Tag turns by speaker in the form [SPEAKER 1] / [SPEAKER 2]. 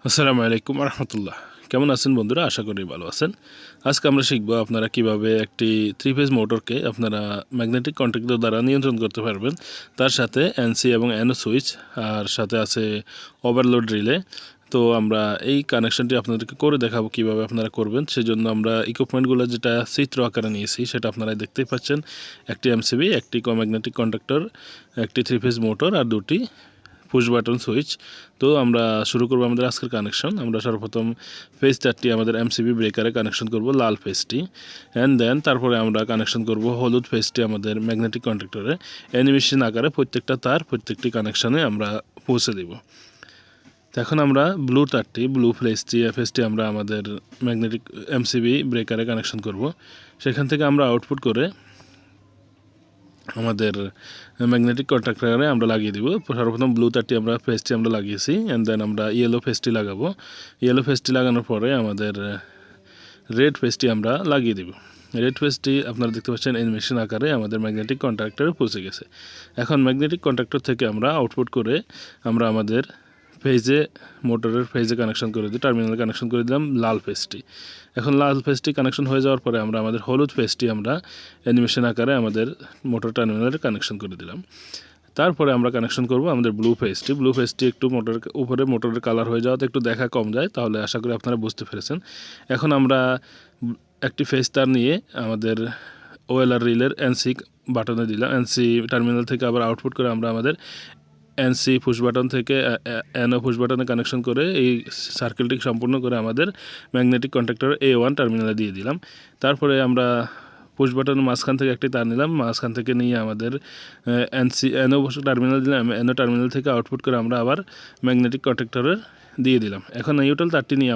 [SPEAKER 1] আসসালামু আলাইকুম রহমতুল্লাহ। কেমন আছেন বন্ধুরা? আশা করি ভালো আছেন। আজকে আমরা শিখব আপনারা কিভাবে একটি 3 ফেজ মোটরকে আপনারা ম্যাগনেটিক কন্ট্যাক্টর দ্বারা নিয়ন্ত্রণ করতে পারবেন। তার সাথে এনসি এবং এনও সুইচ আর সাথে আছে ওভারলোড রিলে। তো আমরা এই কানেকশনটি আপনাদেরকে করে দেখাবো কিভাবে আপনারা করবেন। সেজন্য আমরা ইকুইপমেন্টগুলো যেটা চিত্র আকারে নিয়েছি সেটা আপনারা দেখতেই পাচ্ছেন। একটি এমসিবি, একটি ম্যাগনেটিক কন্ট্যাক্টর, একটি 3 ফেজ মোটর আর দুটি পুশ বাটন সুইচ। তো আমরা শুরু করব আমাদের আজকের কানেকশন। আমরা সর্বপ্রথম ফেজ 4টি আমাদের এমসিবি ব্রেকারে কানেকশন করব, লাল ফেজটি, অ্যান্ড দেন তারপরে আমরা কানেকশন করব হলুদ ফেজটি আমাদের ম্যাগনেটিক কন্ট্যাক্টরে। অ্যানিমেশন আকারে প্রত্যেকটা তার প্রত্যেকটি কানেকশনে আমরা পৌঁছে দেব। তো এখন আমরা ব্লু ফেজটি আমরা আমাদের ম্যাগনেটিক এমসিবি ব্রেকারে কানেকশন করব। সেখান থেকে আমরা আউটপুট করে আমাদের ম্যাগনেটিক কন্ট্যাক্টরে আমরা লাগিয়ে দিব। সর্বপ্রথম ফেজটি আমরা লাগিয়েছি, অ্যান্ড দেন আমরা ইয়েলো ফেজটি লাগাবো। ইয়েলো ফেজটি লাগানোর পরে আমাদের রেড ফেজটি আমরা লাগিয়ে দিব। রেড ফেজটি আপনারা দেখতে পাচ্ছেন অ্যানিমেশন আকারে আমাদের ম্যাগনেটিক কন্ট্যাক্টরে পৌঁছে গেছে। এখন ম্যাগনেটিক কন্ট্যাক্টর থেকে আমরা আউটপুট করে আমরা আমাদের মোটরের ফেজে কানেকশন করে দিই, টার্মিনালে কানেকশন করে দিলাম লাল ফেজটি। এখন লাল ফেজটি কানেকশন হয়ে যাওয়ার পরে আমরা আমাদের হলুদ ফেজটি আমরা অ্যানিমেশন আকারে আমাদের মোটর টার্মিনালে কানেকশন করে দিলাম। তারপরে আমরা কানেকশন করব আমাদের ব্লু ফেজটি একটু মোটরের কালার হয়ে যাওয়াতে একটু দেখা কম যায়, তাহলে আশা করি আপনারা বুঝতে পেরেছেন। এখন আমরা একটি ফেজ তার নিয়ে আমাদের ওএলআর রিলের এনসি বাটনে দিলাম। এনসি টার্মিনাল থেকে আবার আউটপুট করে আমরা আমাদের এনসি পুশ বাটন থেকে এনও পুশ বাটনে কানেকশন করে এই সার্কেলটি সম্পূর্ণ করে আমাদের ম্যাগনেটিক কন্ট্যাক্টর A1 টার্মিনালে দিয়ে দিলাম। তারপরে আমরা পুশ বাটনের মাঝখান থেকে একটি তার নিলাম, মাঝখান থেকে নিয়ে আমাদের এনও টার্মিনাল দিলাম। এনও টার্মিনাল থেকে আউটপুট করে আমরা আবার ম্যাগনেটিক কন্ট্যাক্টরে দিয়ে দিলাম। এখন নিউট্রাল তারটি নিয়ে